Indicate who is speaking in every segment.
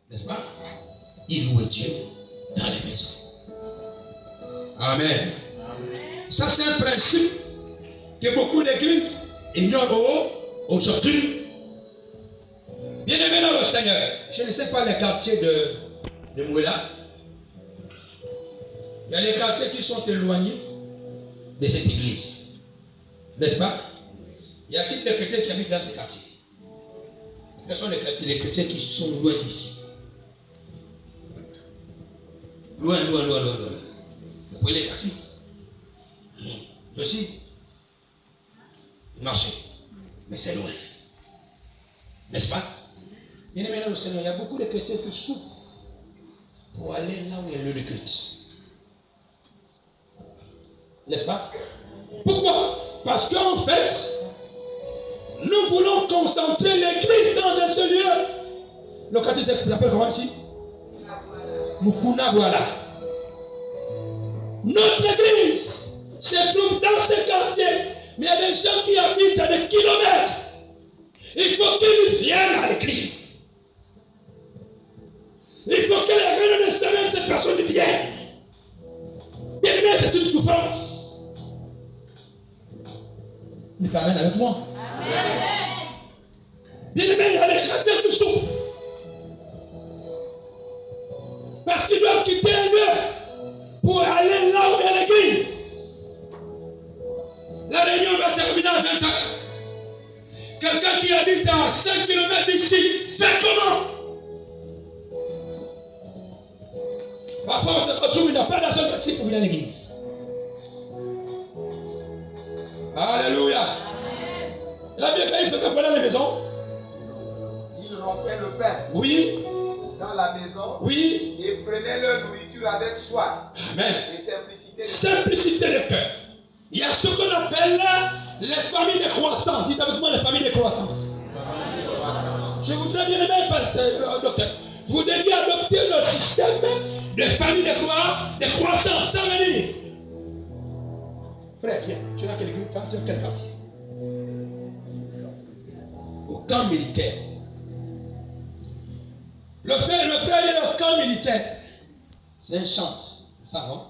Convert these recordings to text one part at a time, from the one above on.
Speaker 1: N'est-ce pas? Il loue Dieu dans les maisons. Amen. Ça, c'est un principe que beaucoup d'églises ignorent aujourd'hui. Bien-aimés dans le Seigneur, je ne sais pas les quartiers de Mouela. Il y a les quartiers qui sont éloignés de cette église. N'est-ce pas? Y a-t-il des chrétiens qui habitent dans ces quartiers? Quels sont les chrétiens qui sont loin d'ici? Loin. Vous voyez les taxis? Je aussi, marcher. Mais c'est loin. N'est-ce pas? Bien aimé dans le Seigneur, il y a beaucoup de chrétiens qui souffrent pour aller là où il y a le culte. N'est-ce pas? Pourquoi? Parce qu'en fait, nous voulons concentrer l'église dans un seul lieu. Le quartier s'appelle comment ici? Mukuna Guala. Notre église se trouve dans ce quartier, mais il y a des gens qui habitent à des kilomètres. Il faut qu'ils viennent à l'église. Il faut que les reines de semaine, ces personnes viennent. Bien aimé, c'est une souffrance. Il t'amène avec moi. Amen. Bien aimé, il y a les chrétiens qui souffrent. Parce qu'ils doivent quitter un lieu pour aller là où il y a l'église. La réunion va terminer à 20h. Quelqu'un qui habite à 5 km d'ici, fait comment? Parfois on se retrouve, il n'a pas d'argent pratique pour venir à l'église. Alléluia. Il a bien quand il faisait quoi dans les maisons?
Speaker 2: Il rompait le pain.
Speaker 1: Oui.
Speaker 2: Dans la maison.
Speaker 1: Oui.
Speaker 2: Et prenait leur nourriture avec joie.
Speaker 1: Amen.
Speaker 2: Et simplicité de
Speaker 1: simplicité de cœur. Il y a ce qu'on appelle les familles de croissance. Dites avec moi les familles de croissance. Je voudrais bien aimer, pasteur, docteur. Vous deviez adopter le système de famille de quoi? De croissance. Ça veut dire. Frère, viens. Tu es dans quel quartier? Au camp militaire. Le frère est au camp militaire. C'est un chant. C'est ça, non?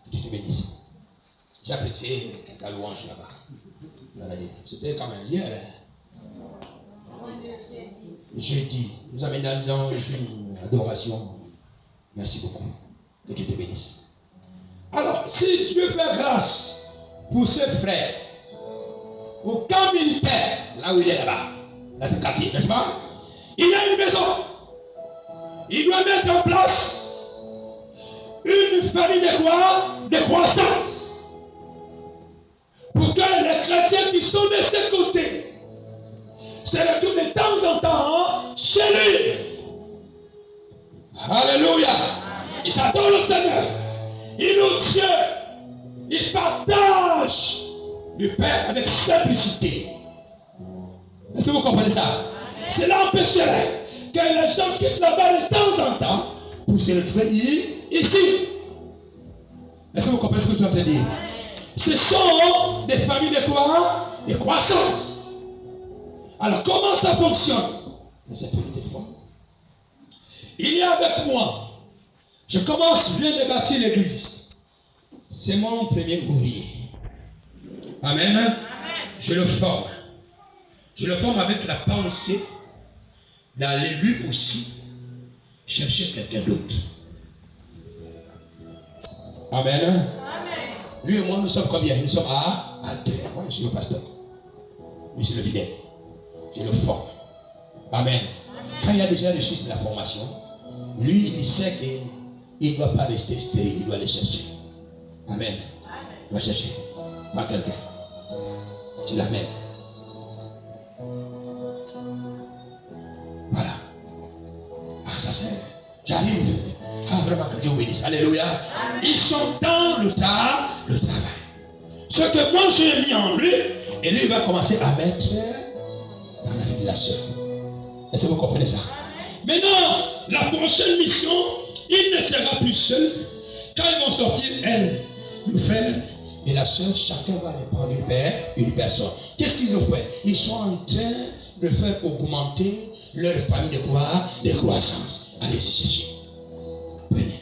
Speaker 1: Que Dieu te bénisse. J'ai apprécié quelques louanges là-bas. C'était quand même hier. Jeudi. Nous amenons dans une adoration. Merci beaucoup. Que Dieu te bénisse. Alors, si Dieu fait grâce pour ce frère au camp militaire, là où il est là-bas, dans ce quartier, n'est-ce pas? Il a une maison. Il doit mettre en place une famille de quoi? De croissance. Pour que les chrétiens qui sont de ce côté se retrouvent de temps en temps chez lui. Alléluia. Il s'adore le Seigneur. Il loue Dieu. Il partage le Père avec simplicité. Est-ce que vous comprenez ça? Cela empêcherait que les gens quittent là-bas de temps en temps pour se retrouver ici. Est-ce que vous comprenez ce que je suis en train de dire? Ce sont des familles de quoi? De croissance. Alors comment ça fonctionne? Cette unité de foi. Il est avec moi. Je viens de bâtir l'église. C'est mon premier ouvrier. Amen. Amen. Je le forme. Je le forme avec la pensée d'aller lui aussi chercher quelqu'un d'autre. Amen. Amen. Lui et moi, nous sommes combien? Nous sommes à deux. Moi, je suis le pasteur. Lui, c'est le fidèle. Je le forme. Amen. Amen. Quand il a déjà reçu de la formation, lui, il sait qu'il ne doit pas rester stérile. Il doit aller chercher. Amen. Il va chercher. Pas quelqu'un. Tu l'amènes. Voilà. Ah, ça c'est. J'arrive. Ah, vraiment que Dieu bénisse. Alléluia. Amen. Ils sont dans le travail. Ce que moi j'ai mis en lui, et lui il va commencer à mettre dans la vie de la sœur. Est-ce que vous comprenez ça? Maintenant, la prochaine mission, il ne sera plus seul. Quand ils vont sortir, elle, le frère et la sœur, chacun va aller prendre une personne. Qu'est-ce qu'ils ont fait? Ils sont en train de faire augmenter leur famille de quoi? De croissance. Allez-y chercher. Prenez.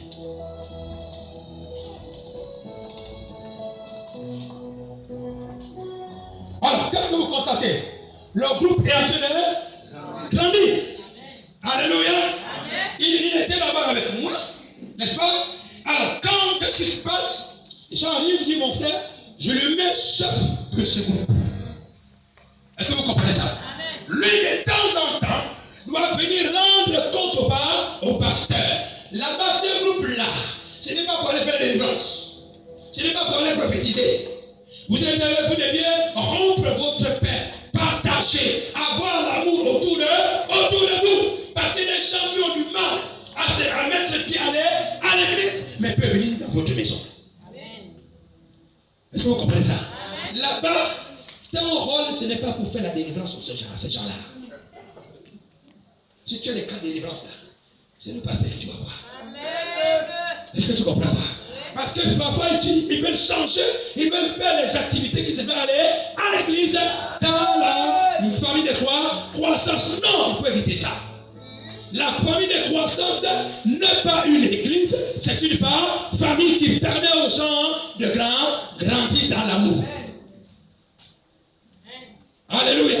Speaker 1: Alors, qu'est-ce que vous constatez? Le groupe est en train de grandir. Alléluia. Il était là-bas avec moi, n'est-ce pas? Alors, quand qu'est-ce qui se passe? J'arrive, dit mon frère, je le mets chef de ce groupe. Est-ce que vous comprenez ça? Lui, de temps en temps, doit venir rendre compte au pasteur. Là-bas, ce groupe-là, ce n'est pas pour aller faire des délivrance. Ce n'est pas pour aller prophétiser. Vous devez rompre votre paix, partager, avoir l'amour autour de vous. Parce qu'il y a des gens qui ont du mal à mettre le pied à l'église, mais peuvent venir dans votre maison. Est-ce que vous comprenez ça? Là-bas, ton rôle, ce n'est pas pour faire la délivrance sur ces gens-là. Si tu as des cas de délivrance là, c'est le pasteur que tu vas voir. Est-ce que tu comprends ça? Parce que parfois ils veulent changer, ils veulent faire les activités qui se font aller à l'église dans la famille de croissance. Non, il faut éviter ça. La famille de croissance n'est pas une église, c'est une famille qui permet aux gens de grandir dans l'amour. Alléluia.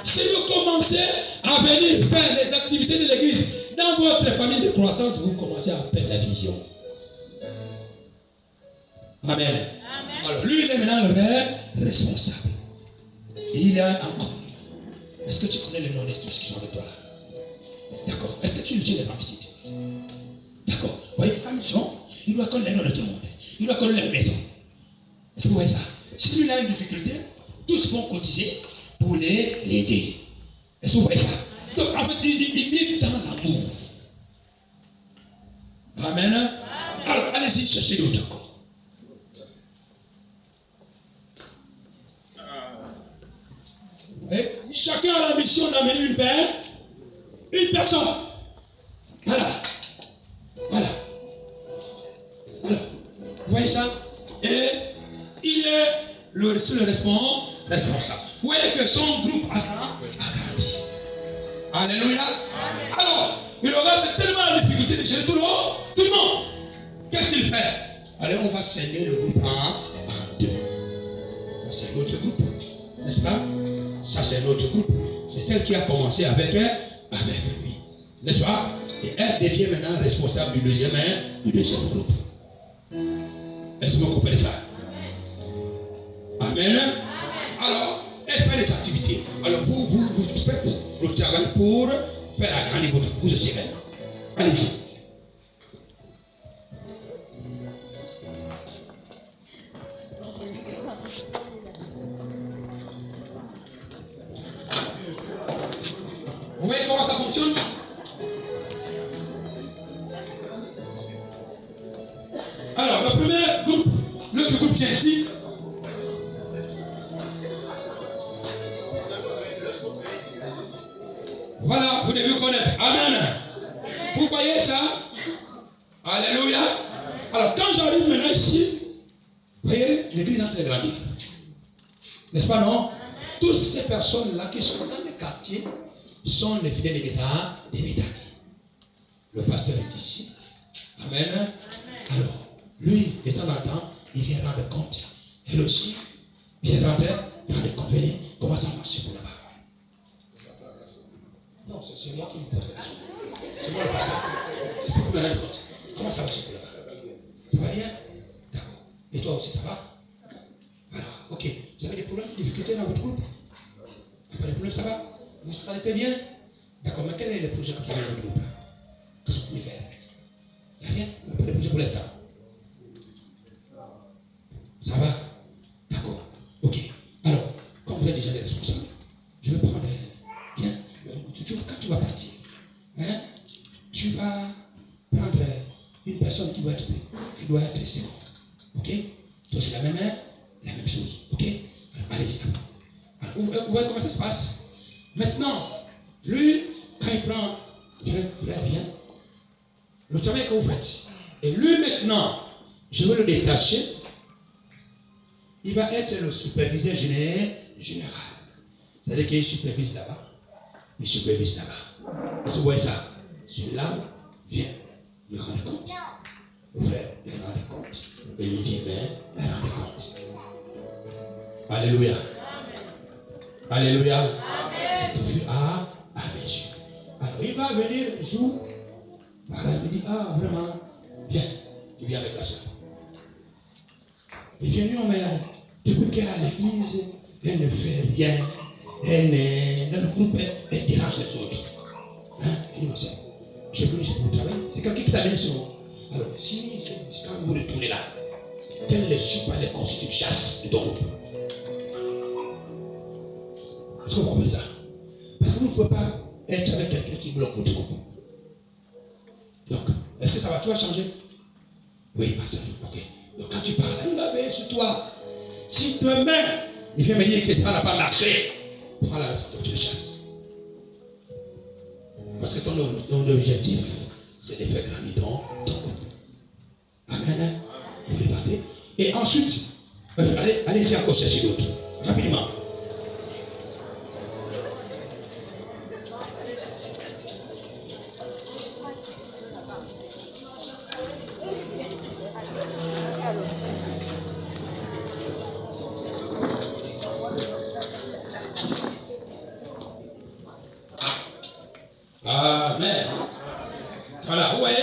Speaker 1: Si vous commencez à venir faire les activités de l'église dans votre famille de croissance, vous commencez à perdre la vision. Amen. Alors lui, il est maintenant le vrai responsable. Et il est encore. Est-ce que tu connais le nom de tous qui sont avec toi là? D'accord. Est-ce que tu les rends visite? D'accord. Vous voyez, sa mission, il doit connaître le nom de tout le monde. Il doit connaître leur maison. Est-ce que vous voyez ça? Si lui a une difficulté, tous vont cotiser pour l'aider. Est-ce que vous voyez ça? Donc en fait, il vit dans l'amour. Amen. Alors allez-y, cherchez d'autres encore. Et chacun a la mission d'amener une personne. Voilà. Voilà. Alors, vous voyez ça? Et il est le responsable. Vous voyez que son groupe a grandi. Alléluia. Alors, il aura tellement de difficulté de gérer tout le monde. Qu'est-ce qu'il fait? Allez, on va scinder le groupe en deux. C'est l'autre groupe, n'est-ce pas? Ça, c'est notre groupe. C'est elle qui a commencé avec lui. N'est-ce pas? Et elle devient maintenant responsable du deuxième groupe. Est-ce que vous comprenez ça? Amen. Alors, elle fait les activités. Alors, vous faites le travail pour faire agrandir votre groupe. Vous aussi maintenant. Allez-y. Vous voyez comment ça fonctionne? Alors, le premier groupe, l'autre groupe vient ici. Voilà, vous devez connaître. Amen. Vous voyez ça? Alléluia. Alors, quand j'arrive maintenant ici, vous voyez, l'église est en train de grandir. N'est-ce pas, non? Toutes ces personnes-là qui sont dans les quartiers sont les fidèles de Béthanie. Le pasteur est ici. Amen. Alors, lui, de temps en temps, il vient rendre compte. Elle aussi vient rendre compte. Venez, comment ça marche pour là-bas? Non, c'est moi qui me pose la question. C'est moi le pasteur. C'est pour que me rendre compte. Comment ça marche pour là-bas? Ça va bien? D'accord. Et toi aussi, ça va? Voilà, ok. Vous avez des problèmes, des difficultés dans votre groupe? Pas de problème, ça va? Vous parlez bien? D'accord, mais quel est le projet que vous avez dans votre groupe là? Qu'est-ce que vous pouvez faire? Il n'y a rien? Vous n'avez pas de projet pour l'instant? Ça va? D'accord, ok. Alors, comme vous êtes déjà des responsables, je vais prendre bien. Quand tu vas partir, hein, tu vas prendre une personne qui doit être seconde. Ok? Donc c'est la même chose. Ok? Alors, allez-y. Vous voyez comment ça se passe? Maintenant, lui, quand il prend très bien le travail que vous faites, et lui maintenant, je vais le détacher, il va être le superviseur général. C'est-à-dire qu'il supervise là-bas, il supervise là-bas. Est-ce que vous voyez ça? Celui-là viens, il rend compte. Frère, il rend compte. Et lui dit, mais il rend compte. Alléluia. Alléluia. C'est tout vu à mes yeux. Alors il va venir un jour. Voilà, il me dit, ah vraiment, viens. Il vient avec la soeur. Il vient lui, mais depuis qu'elle est à l'église, elle ne fait rien. Elle est dans le groupe, elle dérange les autres. Hein? Il dit, ma soeur, je suis venu pour travailler. C'est quelqu'un qui t'a amené sur moi. Alors, si c'est quand vous retournez là, qu'elle ne suit pas les consignes de chasse de ton groupe. Est-ce que vous comprenez ça? Parce que vous ne pouvez pas être avec quelqu'un qui bloque votre groupe. Donc, est-ce que ça va tout changer? Oui, pasteur. Ok. Donc, quand tu parles, il va veiller sur toi. Si demain, il vient me dire que ça n'a pas marché, prends la responsabilité de chasse. Parce que ton objectif, c'est de faire grandir ton groupe. Amen. Vous les partez. Et ensuite, allez-y encore chercher d'autres. Rapidement. Amen. Voilà, vous voyez,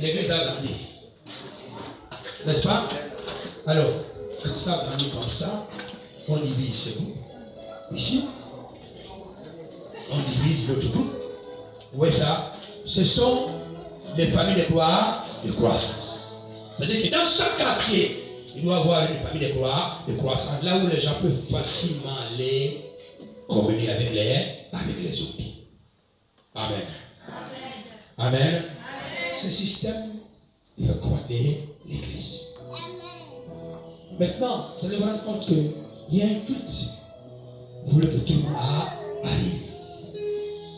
Speaker 1: l'église a grandi. N'est-ce pas? Alors, quand ça grandit comme ça, on divise ce groupe. Ici, on divise l'autre groupe. Vous voyez ça? Ce sont les familles de gloire de croissance. C'est-à-dire que dans chaque quartier, il doit y avoir une famille de gloire de croissance, là où les gens peuvent facilement aller communier avec les autres. Amen. Amen. Amen. Ce système fait croître l'église. Maintenant, vous allez vous rendre compte qu'il y a un culte. Vous voulez que tout le monde arrive.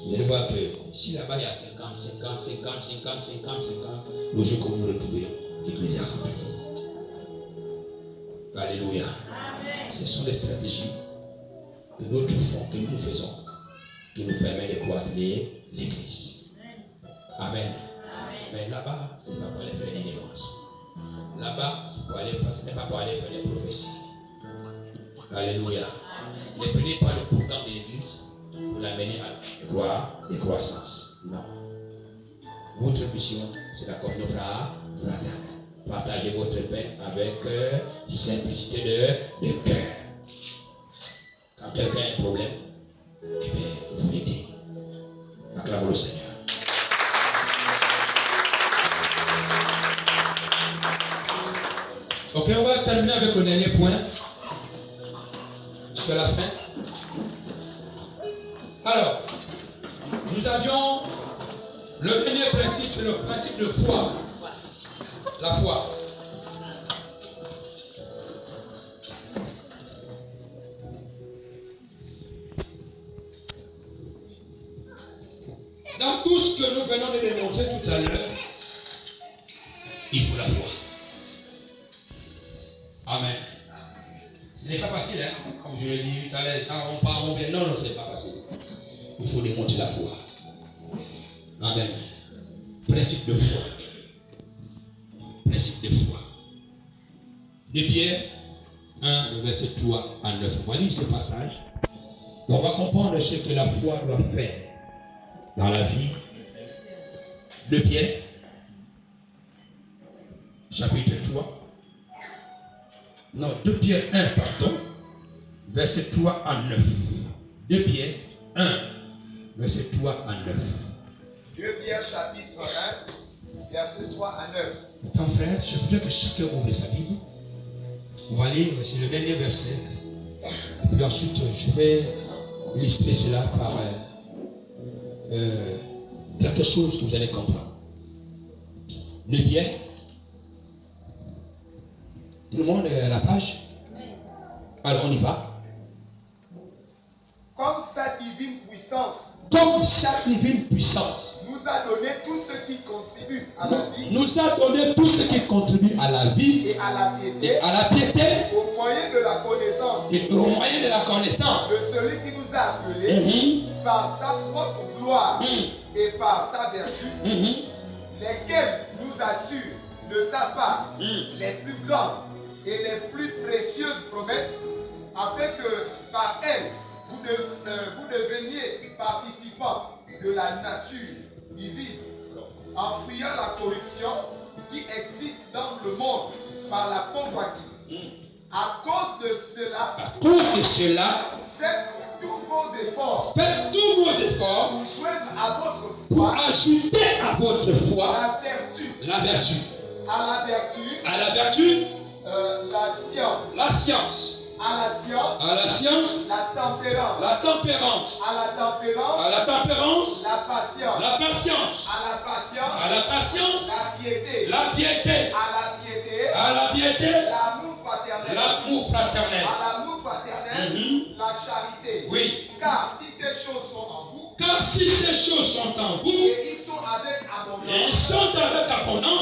Speaker 1: Vous allez voir que si là-bas il y a 50, le jour que vous vous retrouvez, l'église est remplie. Alléluia. Ce sont les stratégies que nous faisons, qui nous permettent de croître l'église. Amen. Mais là-bas, ce n'est pas pour aller faire des dépenses. Là-bas, ce n'est pas pour aller faire des prophéties. Alléluia. Ne prenez pas le programme de l'église pour l'amener à la gloire et croissance. Non. Votre mission, c'est la communion fraternelle. Partagez votre pain avec simplicité de cœur. Quand quelqu'un a un problème, eh bien, vous l'aidez. Acclamons le Seigneur. Ok, on va terminer avec le dernier point. Jusqu'à la fin. Alors, nous avions le dernier principe, c'est le principe de foi. La foi. Dans tout ce que nous venons de démontrer tout à l'heure, il faut la foi. Amen. Ce n'est pas facile, hein? Comme je l'ai dit tout à l'heure, quand on part, on vient. Non, ce n'est pas facile. Il faut démontrer la foi. Amen. Principe de foi. Principe de foi. De Pierre 1, le verset 3 à 9. On va lire ce passage. On va comprendre ce que la foi doit faire dans la vie de Pierre, chapitre 3. Non, 2 Pierre 1, pardon, verset 3 à 9. 2 Pierre 1, verset 3 à 9.
Speaker 2: 2 Pierre chapitre 1, verset 3 à 9.
Speaker 1: Attends frère, je voudrais que chacun ouvre sa Bible. On va lire, c'est le dernier verset. Et puis ensuite, je vais illustrer cela par quelque chose que vous allez comprendre. Le bien. Tout le monde est à la page? Alors on y va.
Speaker 2: Comme sa divine puissance
Speaker 1: Comme sa divine puissance
Speaker 2: nous nous a donné tout ce qui contribue à la vie.
Speaker 1: Nous a donné tout ce qui contribue à la vie
Speaker 2: Et à la piété.
Speaker 1: et à la piété
Speaker 2: Au moyen de la connaissance.
Speaker 1: et au moyen de la connaissance
Speaker 2: De celui qui nous a appelés par sa propre gloire et par sa vertu, lesquels nous assurent de sa part les plus grandes et les plus précieuses promesses, afin que par elles vous deveniez participants de la nature divine, en fuyant la corruption qui existe dans le monde par la convoitise. À cause de cela, faites tous vos efforts pour joindre à votre
Speaker 1: pour
Speaker 2: foi
Speaker 1: ajouter à votre foi
Speaker 2: la vertu,
Speaker 1: la vertu,
Speaker 2: à la vertu,
Speaker 1: la science,
Speaker 2: à la science, la tempérance,
Speaker 1: la tempérance,
Speaker 2: à la tempérance,
Speaker 1: la patience,
Speaker 2: à la patience,
Speaker 1: à la patience,
Speaker 2: la piété,
Speaker 1: la piété,
Speaker 2: à la piété,
Speaker 1: l'amour fraternel,
Speaker 2: la charité.
Speaker 1: Oui.
Speaker 2: Car si ces choses sont en vous,
Speaker 1: vous,
Speaker 2: et ils sont avec abondance,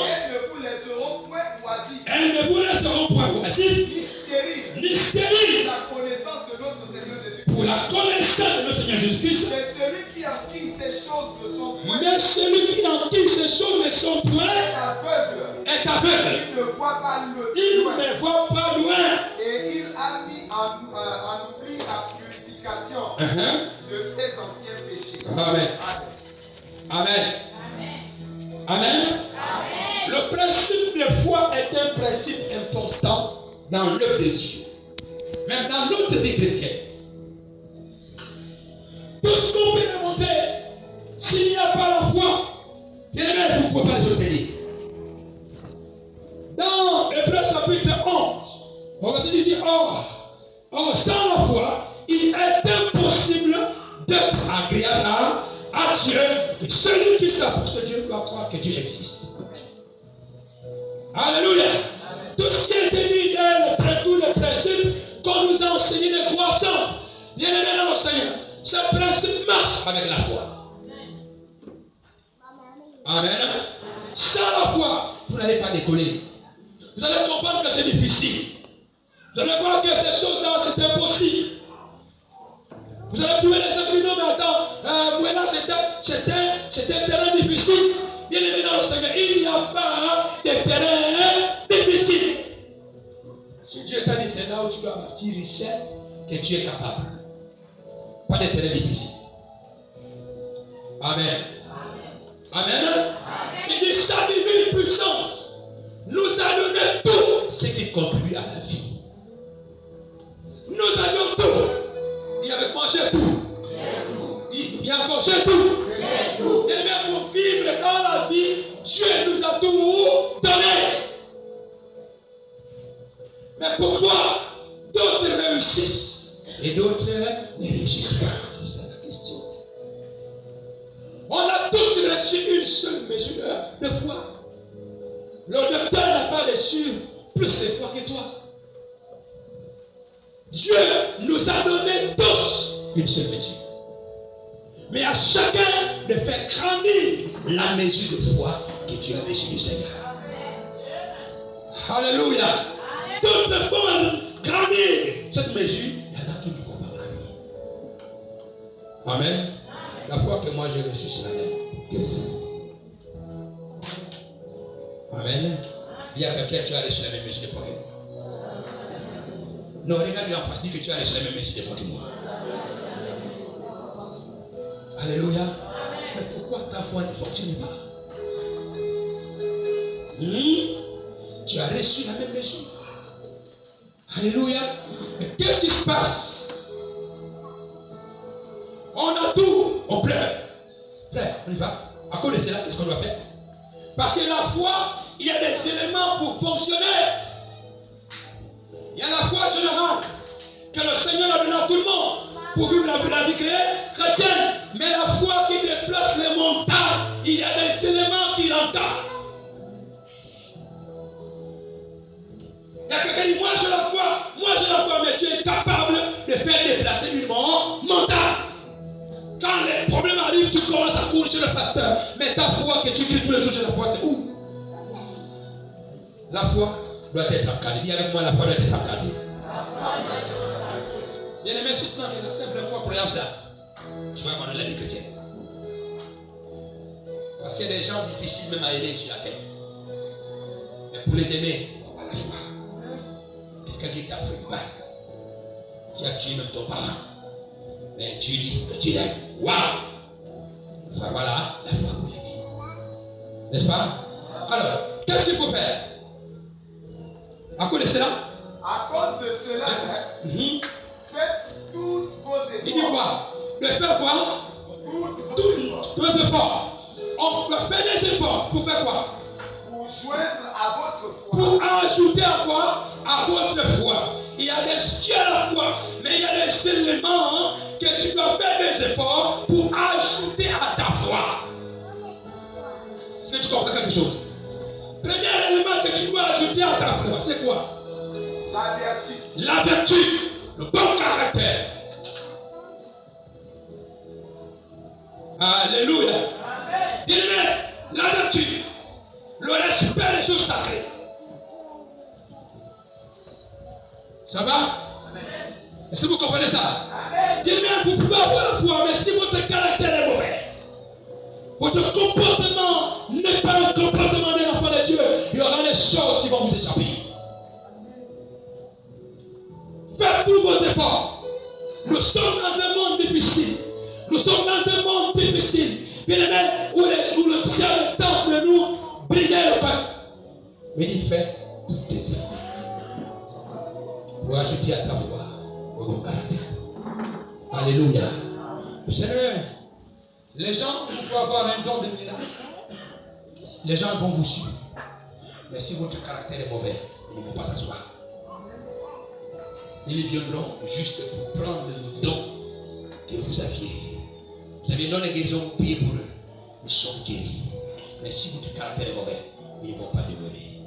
Speaker 2: elles ne vous laisseront point oisifs, ni stériles, pour la connaissance de notre Seigneur Jésus-Christ.
Speaker 1: pour la connaissance de notre Seigneur Jésus-Christ.
Speaker 2: Mais celui qui en qui ces choses ne sont point,
Speaker 1: Mais celui qui en qui ces choses ne sont point est aveugle.
Speaker 2: Il ne voit pas
Speaker 1: Il
Speaker 2: loin.
Speaker 1: ne voit pas loin.
Speaker 2: Et il a mis en oubli la purification de ses anciens péchés.
Speaker 1: Amen. Amen. Amen. Le principe de foi est un principe important dans l'œuvre de Dieu, même dans notre vie chrétienne. Tout ce qu'on peut démontrer, s'il n'y a pas la foi, vous ne pouvez pas les obtenir. Dans Hébreux chapitre 11, on va se dire, or, sans la foi, il est impossible d'être agréable à Dieu. Et celui qui s'approche de Dieu doit croire que Dieu existe. Alléluia. Tout ce qui a été dit dans tous les principes qu'on nous a enseignés de croissance, bien aimé dans le Seigneur, ce principe marche avec la foi. Amen. Sans la foi, vous n'allez pas décoller. Vous allez comprendre que c'est difficile. Vous allez voir que ces choses-là, c'est impossible. Vous allez trouver les gens qui disent non, mais attends, voilà, c'était un terrain difficile. Bien aimé dans le Seigneur, il n'y a pas de terrain difficile. Si Dieu t'a dit c'est là où tu dois bâtir, il sait que tu es capable. Pas de terrain difficile. Amen. Amen. Il dit sa divine puissance nous a donné tout ce qui contribue à la vie. Nous avions tout. Il avait mangé tout. Il a encore j'ai tout. Et même pour vivre dans la vie, Dieu nous a tout donné. Mais pourquoi d'autres réussissent et d'autres ne réussissent pas? C'est ça la question. On a tous reçu une seule mesure de foi. Le docteur n'a pas reçu plus de foi que toi. Dieu nous a donné tous une seule mesure. Mais à chacun de faire grandir la mesure de foi que Dieu a reçue du Seigneur. Alléluia. D'autres font grandir cette mesure, il y en a qui ne vont pas grandir. Amen. La foi que moi j'ai reçue, c'est la même que vous. Amen. Il y a quelqu'un qui a reçu la même mesure de foi que moi. Non, regarde-lui en face, dis que tu as reçu la même mesure de foi que moi. Alléluia. Mais pourquoi ta foi ne fonctionne pas? Tu as reçu la même mesure. Alléluia. Mais qu'est-ce qui se passe? On a tout, on pleure. Frère, on y va. À cause de cela, qu'est-ce qu'on doit faire? Parce que la foi, il y a des éléments pour fonctionner. Il y a la foi générale que le Seigneur a donnée à tout le monde pour vivre la vie chrétienne. Mais la foi qui déplace les montagnes, il y a des éléments qui l'entendent. Il y a quelqu'un qui dit, moi j'ai la foi, mais tu es capable de faire déplacer une montagne. Quand les problèmes arrivent, tu commences à courir chez le pasteur. Mais ta foi que tu cries tous les jours chez la foi, c'est où? La foi doit être encadrée. Dis avec moi, la foi doit être encadrée. Bien aimé, soutenant que la simple foi pour ça, tu vas abandonner les chrétiens. Parce qu'il y a des gens difficiles même à aimer sur la terre. Mais pour les aimer, il faut avoir la foi. Quelqu'un qui t'a fait mal, qui a tué même ton parent. Mais Dieu dit que tu l'aimes. Waouh! Il faut avoir la foi pour l'aimer. N'est-ce pas? Alors, qu'est-ce qu'il faut faire? À cause de cela?
Speaker 2: À cause de cela, faites tous vos efforts.
Speaker 1: Il dit quoi? De faire quoi? Tous vos efforts. On doit faire des efforts pour faire quoi?
Speaker 2: Pour joindre à votre foi.
Speaker 1: Pour ajouter à quoi? À votre foi. Il y a des sujets à la foi, mais il y a des éléments que tu dois faire des efforts pour ajouter à ta foi. Est-ce que tu comprends quelque chose? Premier élément que tu dois ajouter à ta foi, c'est quoi?
Speaker 2: La vertu.
Speaker 1: La vertu, le bon caractère. Alléluia. Bien-aimé, la vertu, le respect des choses sacrées. Ça va? Est-ce que vous comprenez ça? Bien-aimé, vous pouvez avoir la foi, mais si votre caractère est mauvais, votre comportement n'est pas un comportement d'un enfant de Dieu, il y aura des choses qui vont vous échapper. Faites tous vos efforts. Nous sommes dans un monde difficile. Nous sommes dans un monde difficile. Bien-aimé, où le ciel tente de nous briser le cœur. Mais il fait tous tes efforts pour ajouter à ta foi au bon caractère. Alléluia. Vous savez, les gens vont avoir un don de miracle. Les gens vont vous suivre. Mais si votre caractère est mauvais, ils ne vont pas s'asseoir. Ils viendront juste pour prendre le don que vous aviez. Vous avez donné des guérisons, priez pour eux. Ils sont guéris. Mais si votre caractère est mauvais, ils ne vont pas demeurer.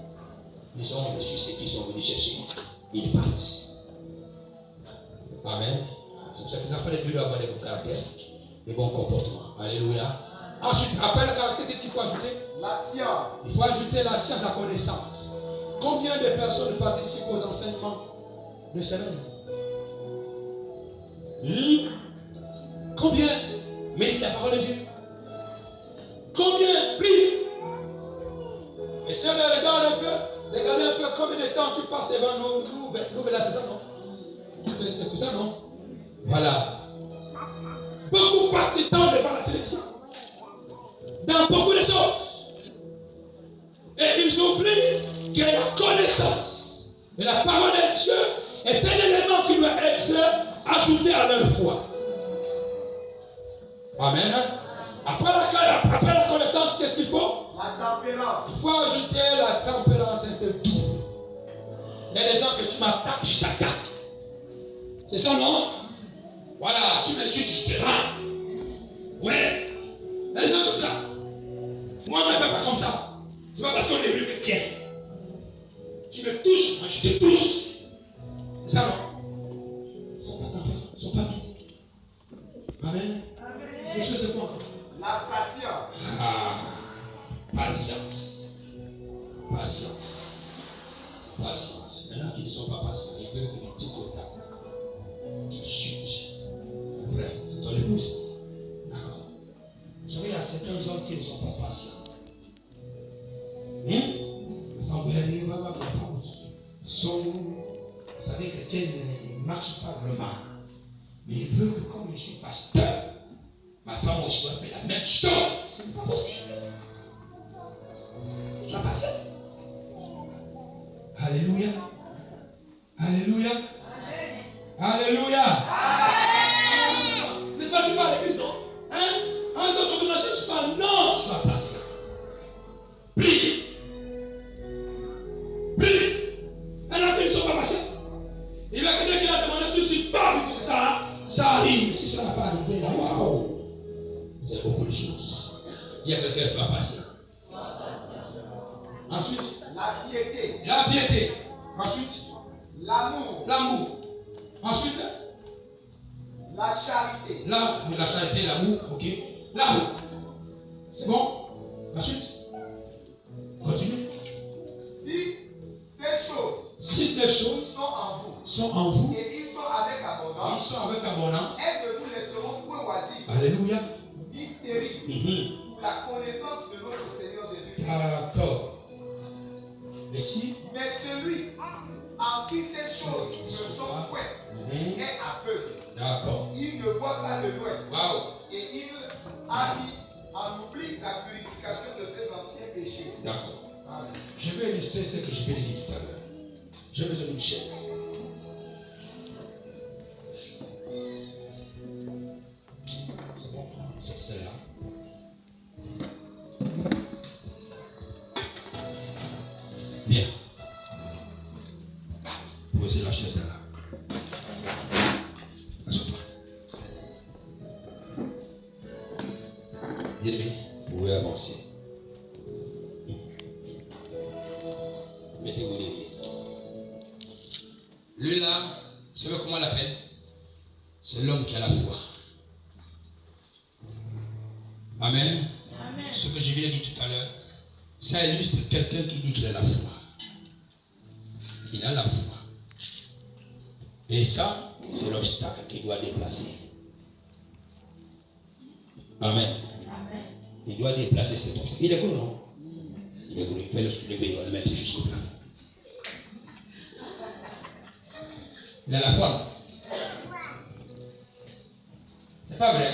Speaker 1: Ils ont reçu ce qu'ils sont venus chercher. Ils partent. Amen. C'est pour ça que les enfants de Dieu doivent avoir des bons caractères, des bons comportements. Alléluia. Ensuite, après le caractère, qu'est-ce qu'il faut ajouter? La science. Il faut ajouter la science, la connaissance. Combien de personnes participent aux enseignements de semaine? Combien méditent la parole de Dieu? Combien prient? Et si on regarde un peu combien de temps tu passes devant nous là, c'est ça, non? C'est tout ça, non? Voilà. Beaucoup passent du temps devant la télévision. Dans beaucoup de choses. Et ils oublient que la connaissance de la parole de Dieu est un élément qui doit être ajouté à leur foi. Amen. Après la connaissance, qu'est-ce qu'il faut? La tempérance. Il faut ajouter la tempérance et le doux. Il y a des gens que tu m'attaques, je t'attaque. C'est ça, non? Voilà, tu me chutes, je te rends. Ouais. Il y a des gens comme ça. Moi, je ne fais pas comme ça. C'est pas parce qu'on est mieux que tiens. Tu me touches, moi je te touche. C'est ça, non? Ils ne sont pas doux. Amen. Quelque chose de bon. La patience. Patience. Patience. Patience. Maintenant, ils ne sont pas patients. Ils veulent que les petits contacts. Tout de suite. Frère, c'est ton épouse. D'accord. Vous savez, il y a certains hommes qui ne sont pas patients. La femme veut arriver, la femme sont. Vous savez, chrétienne ne marche pas vraiment. Mais il veut que, comme je suis pasteur, ma femme aussi doit faire la même chose. Ce n'est pas possible. Je la passe. Alléluia. Alléluia. Alléluia. N'est-ce pas, tu parles à l'église, non? Hein? En d'autres termes, je ne suis pas. Non, je suis patient. Prie. Prie. Alors qu'ils ne sont pas patients. Il va quelqu'un qui a demandé tout de suite, bam, il faut que ça arrive. Si ça n'a pas arrivé, là, waouh. C'est beaucoup de choses. Il y a quelqu'un qui soit patient. Ensuite, la piété. La piété. Ensuite, l'amour. L'amour. Ensuite,
Speaker 2: La charité.
Speaker 1: Là, la charité, l'amour, ok. L'amour. C'est bon? Ensuite, continue.
Speaker 2: Si ces choses
Speaker 1: sont en vous
Speaker 2: et ils sont avec abondance, elles ne vous laisseront point oisifs.
Speaker 1: Alléluia.
Speaker 2: Ni stériles pour la connaissance de notre Seigneur Jésus.
Speaker 1: D'accord. Ici.
Speaker 2: Mais celui en qui ces choses ne sont point est aveugle.
Speaker 1: D'accord.
Speaker 2: Il ne voit pas de loin.
Speaker 1: Wow.
Speaker 2: Et il a mis en oubli la purification de ses anciens péchés.
Speaker 1: D'accord.
Speaker 2: Amen.
Speaker 1: Je vais illustrer ce que je viens de dire tout à l'heure. J'ai besoin d'une chaise. C'est bon, c'est celle-là. Bien. Posez la chaise là. Assois-toi. Bien-aimé, vous pouvez avancer. Mettez-vous les pieds. Lui là, vous savez comment on l'appelle? C'est l'homme qui a la foi. Amen. Amen. Ce que je viens de dire tout à l'heure, ça illustre quelqu'un qui dit qu'il a la foi. Il a la foi. Et ça, c'est l'obstacle qu'il doit déplacer. Amen. Amen. Il doit déplacer cet obstacle. Il est gros, non? Il est gros. Il fait le soulever, il va le mettre jusqu'au plat. Il a la foi. C'est pas vrai.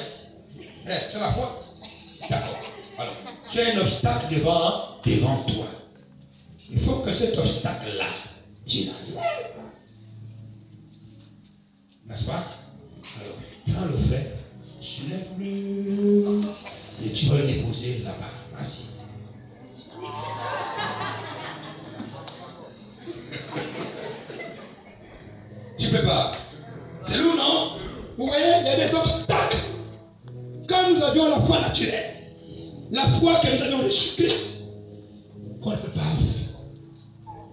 Speaker 1: Frère, tu as la foi? D'accord. Alors, tu as un obstacle devant toi. Il faut que cet obstacle-là, tu l'enlèves. N'est-ce pas? Alors, prends le frère, soulève-le, et tu vas le déposer là-bas. Merci. Tu peux pas. C'est lourd, non? Vous voyez, il y a des obstacles. Quand nous avions la foi naturelle, la foi que nous avions en Jésus-Christ, qu'on ne peut pas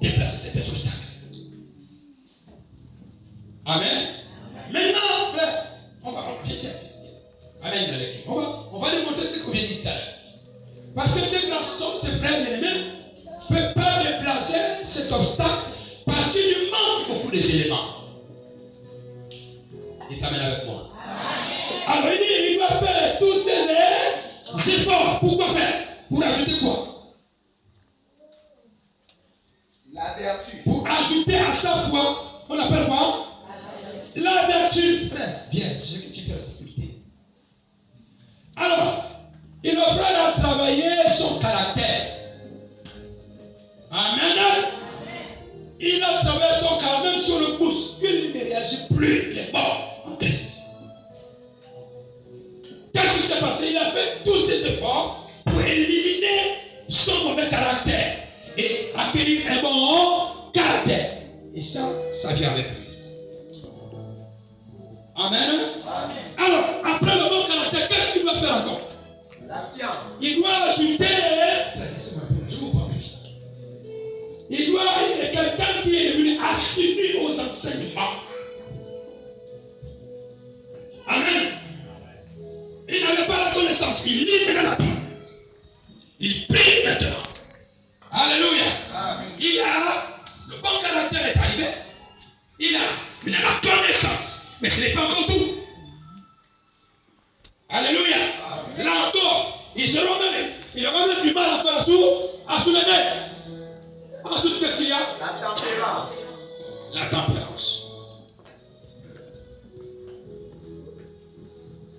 Speaker 1: déplacer cet obstacle. Amen. Maintenant, frère, on va Amen. On va démontrer ce qu'on vient de dire tout à l'heure. Parce que ces garçons, ces frères bien-aimés, ne peuvent pas déplacer cet obstacle parce qu'il lui manque beaucoup d'éléments. Il t'amène avec moi. Alors il dit, il doit faire tous ces efforts. Pourquoi faire? Pour ajouter quoi?
Speaker 2: La vertu.
Speaker 1: Pour ajouter à sa foi, on appelle quoi? La vertu. Frère, bien, je sais que tu fais la sécurité. Alors, il va falloir travailler son caractère. Amen. Il a travaillé son caractère, même sur le pouce. Il ne réagit plus, il est mort en Christ. Qu'est-ce qui s'est passé? Il a fait tous ses efforts pour éliminer son mauvais caractère et acquérir un bon caractère. Et ça vient avec lui. Amen. Amen. Alors, après le bon caractère, qu'est-ce qu'il doit faire encore?
Speaker 2: La science.
Speaker 1: Il doit ajouter. Laissez-moi un peu, je vous parle plus. Il est quelqu'un qui est devenu assidu aux enseignements. Amen. Il n'avait pas la connaissance. Il lit maintenant la Bible. Il prie maintenant. Alléluia. Amen. Il a le bon caractère est arrivé. Il a la connaissance. Mais ce n'est pas encore tout. Alléluia. Amen. Là encore, il aura même du mal encore à soulever. Ensuite, qu'est-ce qu'il y a?
Speaker 2: La tempérance.
Speaker 1: La tempérance.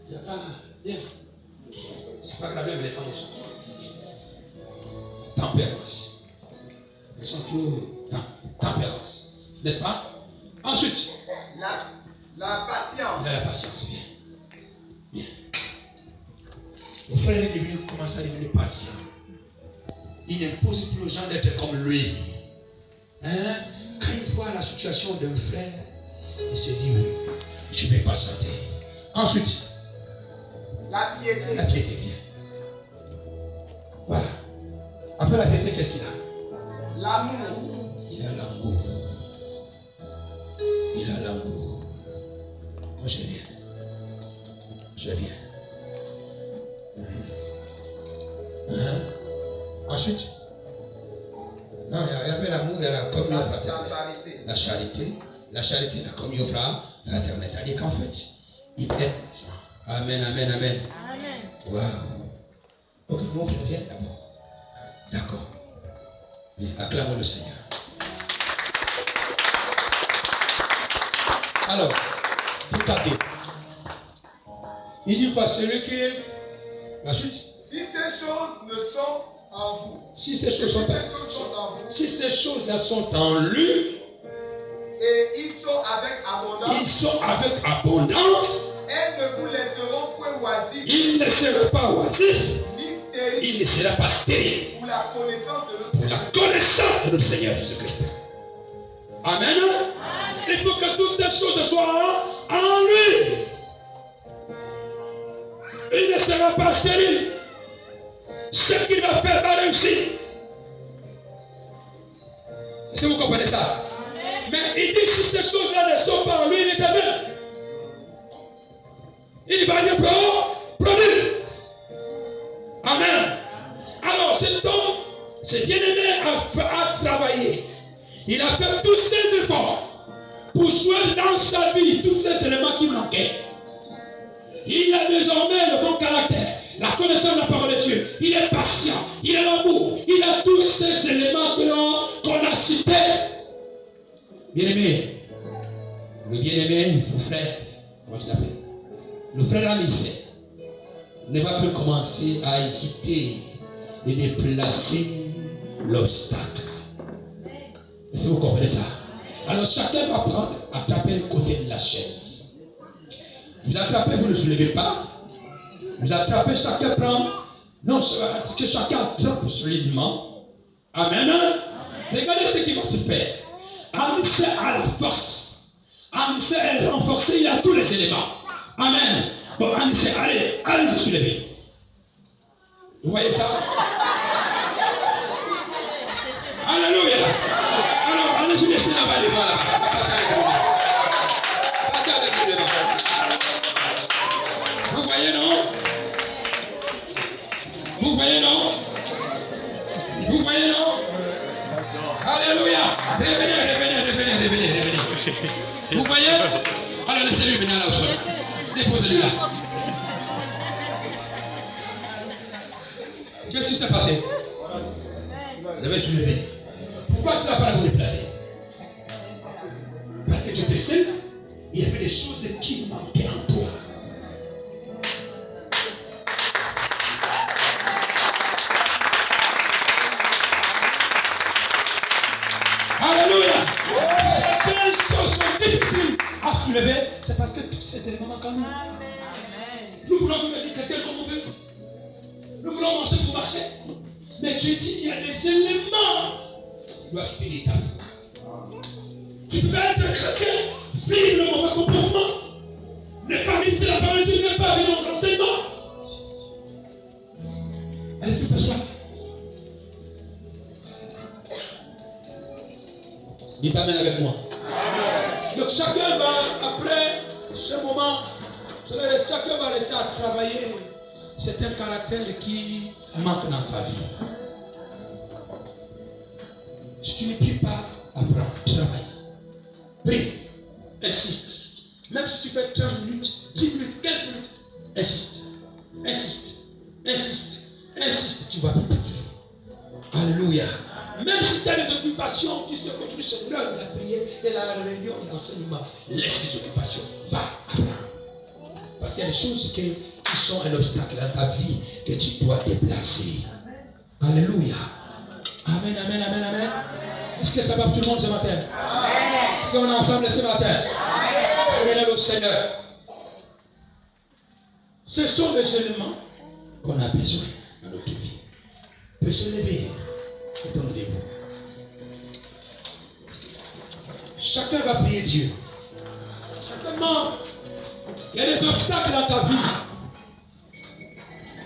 Speaker 1: Il n'y a pas. Bien. C'est pas grave, mais les femmes sont. Tempérance. Elles sont toujours tempérance. N'est-ce pas? Ensuite.
Speaker 2: La patience.
Speaker 1: Il a la patience, bien. Bien. Le frère est devenu, commence à devenir patient. Il n'impose plus aux gens d'être comme lui. Hein? Quand il voit la situation d'un frère, il se dit, je vais patienter. Ensuite,
Speaker 2: la piété.
Speaker 1: La piété, bien. Voilà. Après la piété, qu'est-ce qu'il a?
Speaker 2: L'amour.
Speaker 1: Il a l'amour. Il a l'amour. Moi, j'aime bien. Je viens. Ensuite, non, il y avait l'amour, il y a la communion fraternelle. La charité. La charité, la communion fraternelle. C'est-à-dire qu'en fait, il aide. Amen, amen, amen. Amen. Waouh. Ok, mon frère, viens d'abord. D'accord. Acclamons le Seigneur. Alors, regardez. Il dit quoi? Celui qui est. La suite.
Speaker 2: Si ces choses ne sont en vous.
Speaker 1: Si ces choses sont en vous. Si ces choses-là sont en lui.
Speaker 2: Et ils sont avec abondance.
Speaker 1: Ils sont avec abondance.
Speaker 2: Elles ne vous laisseront point oisifs.
Speaker 1: Il ne sera pas oisif.
Speaker 2: Ni stérile.
Speaker 1: Il ne sera pas stérile.
Speaker 2: Pour la connaissance de notre
Speaker 1: Seigneur Jésus-Christ. Amen. Il faut que toutes ces choses soient en lui. Il ne sera pas stérile. Ce qu'il va faire va réussir. Est-ce que vous comprenez ça? Mais il dit si ces choses-là ne sont pas en lui, il est aveugle. Il va rien produire. Amen. Alors cet homme, ce bien-aimé a travaillé. Il a fait tous ses efforts pour jouer dans sa vie tous ces éléments qui manquaient. Il a désormais le bon caractère, la connaissance de la parole de Dieu. Il est patient, il a l'amour, il a tous ces éléments qu'on a cités. Bien-aimé, le bien-aimé, le frère, comment tu l'appelles? Le frère Anissé ne va plus commencer à hésiter et déplacer l'obstacle. Est-ce que vous comprenez ça? Alors chacun va prendre, attraper un côté de la chaise. Vous attrapez, vous ne soulevez pas. Vous attrapez, chacun prend. Non, que chacun attrape solidement. Amen. Regardez ce qui va se faire. Anissé a la force. Anissé est renforcé, il a tous les éléments. Amen. Bon, Anissé, allez se soulever. Vous voyez ça? Alléluia. Alors, allez se laisser là-bas, les voilà. Vous voyez, non? Vous voyez, non? Vous voyez, non? Alléluia. Revenez. Vous voyez? Alors, laissez-lui venir là au sol. Déposez-le là. Qu'est-ce qui s'est passé? Vous avez soulevé. Pourquoi tu n'as pas la vous déplacer? Parce que tu étais seul. Il y avait des choses qui manquaient en toi. Alléluia. Certaines choses sont difficiles à soulever. C'est parce que tous ces éléments manquent en nous. Nous voulons vivre chrétiens comme on veut. Nous voulons marcher pour marcher. Mais Dieu dit il y a des éléments qui doivent finir ta foi. Tu peux être chrétien, vivre le mauvais comportement, ne pas vivre la parole de Dieu, ne pas vivre nos enseignements. Allez, s'il te plaît. Dites Amen avec moi. Donc chacun va, après ce moment, chacun va rester à travailler certains caractères qui manquent dans sa vie. Si tu ne pries pas, apprends, travaille. Prie, insiste. Même si tu fais 30 minutes, 10 minutes, 15 minutes, insiste, tu vas prier. Alléluia. Même si tu as des occupations qui se continuent sur l'heure de la prière et la réunion de l'enseignement, laisse les occupations, va, apprends. Parce qu'il y a des choses qui sont un obstacle dans ta vie que tu dois déplacer. Alléluia. Amen. Est-ce que ça va pour tout le monde ce matin? Est-ce qu'on est ensemble ce matin? On élève au Seigneur. Ce sont des éléments qu'on a besoin dans notre vie. De se lever et tomber debout. Chacun va prier Dieu. Certainement, il y a des obstacles dans ta vie.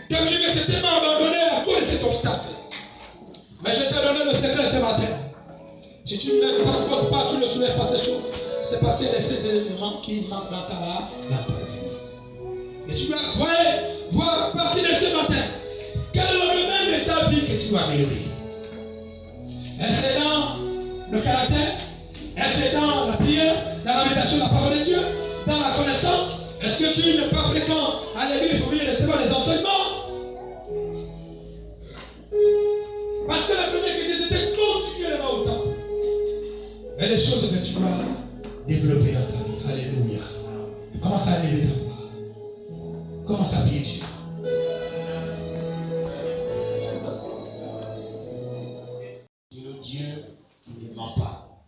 Speaker 1: Que tu veux certainement abandonner à cause de cet obstacle. Mais je t'ai donné le secret ce matin. Si tu ne transportes pas, tu ne soulèves pas ces choses. C'est parce qu'il y a ces éléments qui manquent dans ta vie. Et tu dois voir à partir de ce matin quel est le domaine de ta vie que tu dois améliorer. Est-ce c'est dans le caractère? Est-ce c'est dans la prière, dans la méditation de la parole de Dieu, dans la connaissance? Est-ce que tu n'es pas fréquent à l'église pour venir recevoir les enseignements? Parce que la première question c'était continuellement au temple. Il y a des choses que tu dois développer dans ta vie. Alléluia. Commence à élever ta voix. Commence à prier Dieu. Tu es le Dieu qui ne ment pas.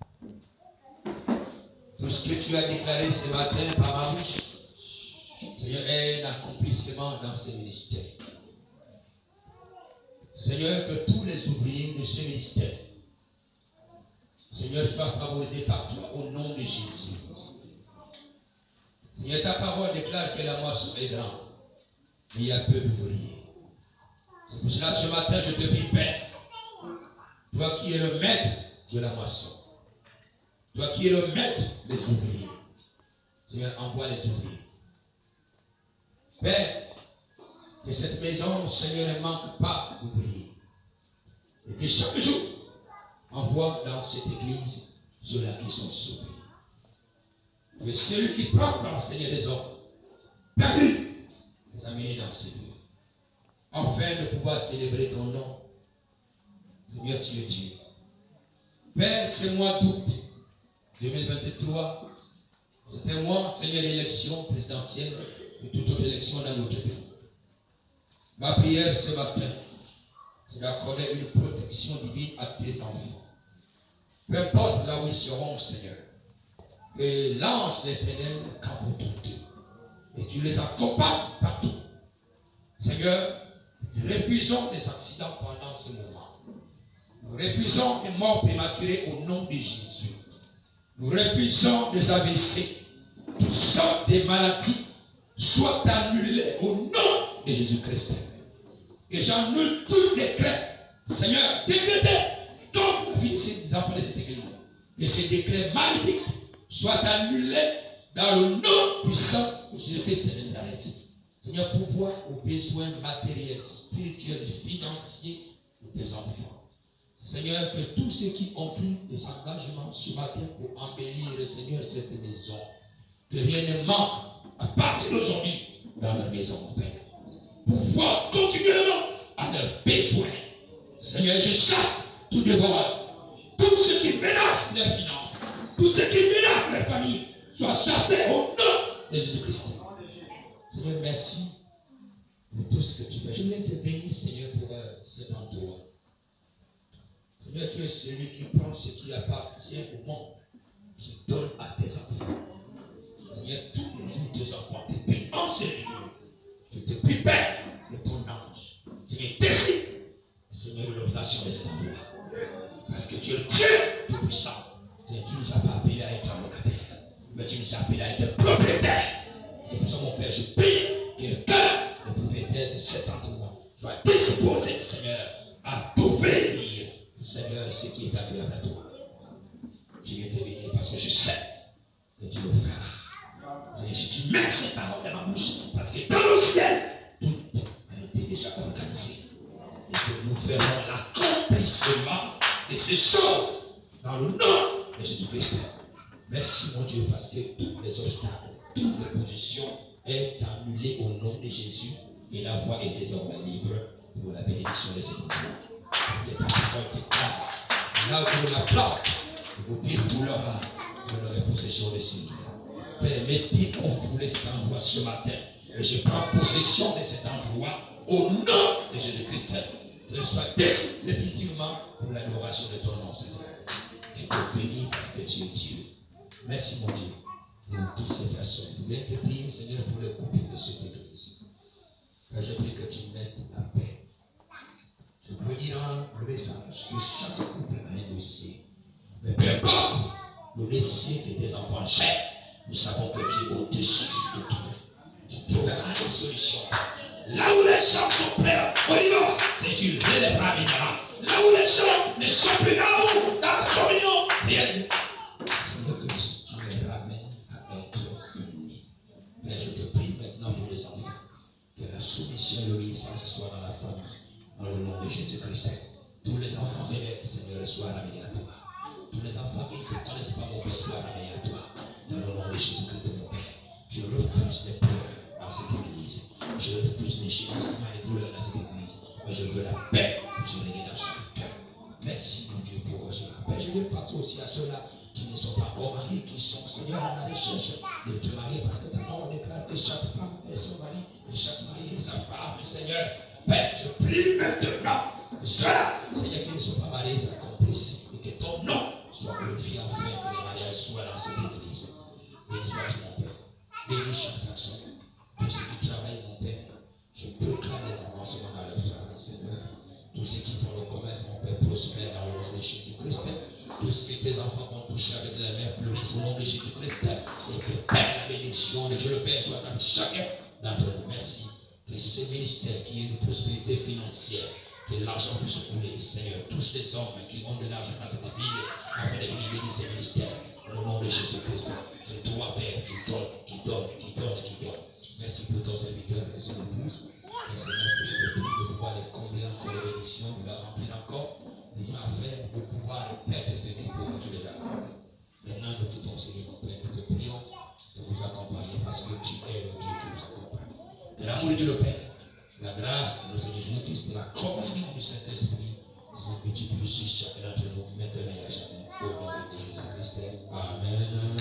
Speaker 1: Tout ce que tu as déclaré ce matin par ma bouche, Seigneur, est un accomplissement dans ce ministère. Seigneur, que tous les ouvriers de ce ministère, Seigneur, soient favorisés par toi au nom de Jésus. Seigneur, ta parole déclare que la moisson est grande, mais il y a peu d'ouvriers. C'est pour cela, ce matin, je te prie, Père, toi qui es le maître de la moisson, toi qui es le maître des ouvriers, Seigneur, envoie les ouvriers. Père, que cette maison, Seigneur, ne manque pas d'ouvriers. Et que chaque jour, envoie dans cette église ceux-là qui sont sauvés. Que celui qui prend, Seigneur, des hommes perdus, les amener dans ce lieu, afin de pouvoir célébrer ton nom. Seigneur, tu es Dieu. Père, ce mois d'août 2023, c'est un mois, Seigneur, d'élection présidentielle et toute autre élection dans notre pays. Ma prière ce matin, c'est d'accorder une protection divine à tes enfants. Peu importe là où ils seront, Seigneur, que l'ange de l'Éternel campe autour d'eux. Et tu les accompagnes partout. Seigneur, nous refusons des accidents pendant ce moment. Nous refusons des morts prématurées au nom de Jésus. Nous refusons des AVC. Toutes sortes de maladies soient annulées au nom de Jésus-Christ. Et j'annule tout décret, Seigneur, décrété contre la vie des enfants de cette église. Que ces décrets maléfiques soient annulés dans le nom puissant de Jésus-Christ de Nazareth. Seigneur, pourvois aux besoins matériels, spirituels, financiers de tes enfants. Seigneur, que tous ceux qui ont pris des engagements ce matin pour embellir, Seigneur, cette maison, que rien ne manque à partir d'aujourd'hui dans leur maison, mon Père. Pour voir continuellement à leurs besoins. Seigneur, je chasse tout dévoreur. Tout ce qui menace leurs finances, tout ce qui menace leur famille, soit chassé au nom de Jésus-Christ. Seigneur, merci pour tout ce que tu fais. Je viens te bénir, Seigneur, pour cet endroit. Seigneur, tu es celui qui prend ce qui appartient au monde, qui donne à tes enfants. Seigneur, tous les jours, tes enfants te bénissent en ce lieu. Je te prie, Père, de ton ange. Seigneur, décide, Seigneur, de l'obtention de cet endroit. Parce que tu es le Dieu tout-puissant. Seigneur, tu ne nous as pas appelés à être locataires, mais tu nous as appelés à être propriétaires. C'est pour ça, mon Père, je prie que le cœur de propriétaire de cet endroit soit disposé, Seigneur, à t'ouvrir, Seigneur, ce qui est agréable à toi. Je viens te bénir parce que je sais que tu le feras. Seigneur, si tu mets ces paroles dans ma bouche, parce que dans le ciel, tout a été déjà organisé. Et que nous ferons l'accomplissement de ces choses dans le nom de Jésus-Christ. Merci, mon Dieu, parce que tous les obstacles, toute l'opposition est annulée au nom de Jésus et la voie est désormais libre pour la bénédiction de cet endroit. Parce que ta parole déclare, là où on la plante, vos pieds roulera, vous aurez possession de ce lieu. Permettez qu'on foule cet endroit ce matin. Et je prends possession de cet endroit au nom de Jésus-Christ. Que je sois définitivement pour l'adoration de ton nom, Seigneur. Je te bénis parce que tu es Dieu. Merci, mon Dieu, pour toutes ces personnes. Je viens te prier, Seigneur, pour le couple de cette église. Car je prie que tu mettes la paix. Je veux dire le message que chaque couple a un dossier. Mais peu importe le dossier que tes enfants gèrent, nous savons que tu es au-dessus de tout. Tu trouveras des solutions. Là où les gens sont prêts au divorce, c'est tu relèveras maintenant. Là où les gens ne sont plus dans la communion, rien de Seigneur, que tu les ramènes à être unis. Mais je te prie maintenant pour les enfants. nom de Jésus-Christ. Tous les enfants rebelles, Seigneur, soient ramenés à toi. Tous les enfants qui ne te connaissent pas, mon Père, soient ramenés à toi. Dans le nom de Jésus-Christ, mon Père. Je refuse les pleurs dans cette église. Je refuse les gémissements et les douleurs dans cette église. Mais je veux la paix que je règne dans chaque cœur. Merci, mon Dieu, pour cela. Père, je vais passer aussi à ceux-là qui ne sont pas encore mariés, qui sont, Seigneur, à la recherche de te marier, parce que ta parole déclare que chaque femme est son mari, et chaque mari est sa femme, Seigneur. Père, je prie maintenant que ceux-là, Seigneur, qui ne sont pas mariés, s'accomplissent, et que ton nom soit glorifié enfin, que le mariage soit dans cette église. Béni sois-tu, mon Père. Béni chaque personne. Tous ceux qui travaillent, mon Père, je proclame les avancements dans leur travail, Seigneur. Tous ceux qui font le commerce, mon Père, prospèrent dans le nom de Jésus-Christ. Tout ce que tes enfants vont toucher avec la main fleurissent au nom de Jésus-Christ. Et que Père, la bénédiction de Dieu le Père soit dans chacun d'entre nous. Merci. Que ce ministère qui est une prospérité financière, que l'argent puisse couler, Seigneur, touche les hommes qui ont de l'argent dans cette ville afin de bénir ces ministères. Au nom de Jésus-Christ. C'est toi, Père, qui donne. Merci pour ton serviteur et son épouse. Et Seigneur, que je te prie de pouvoir les combler encore les bénédictions, de les remplir encore, de faire affaire de pouvoir perdre ce qu'il faut que tu les accordes. Maintenant, nous tout ton Seigneur, mon Père, nous te prions de vous accompagner parce que tu es le Dieu qui nous accompagne. De l'amour de Dieu le Père, la grâce de notre Seigneur Jésus-Christ, de la communion du Saint-Esprit, c'est que tu puisses chacun d'entre nous maintenant et à jamais. Au nom de Jésus-Christ. Amen.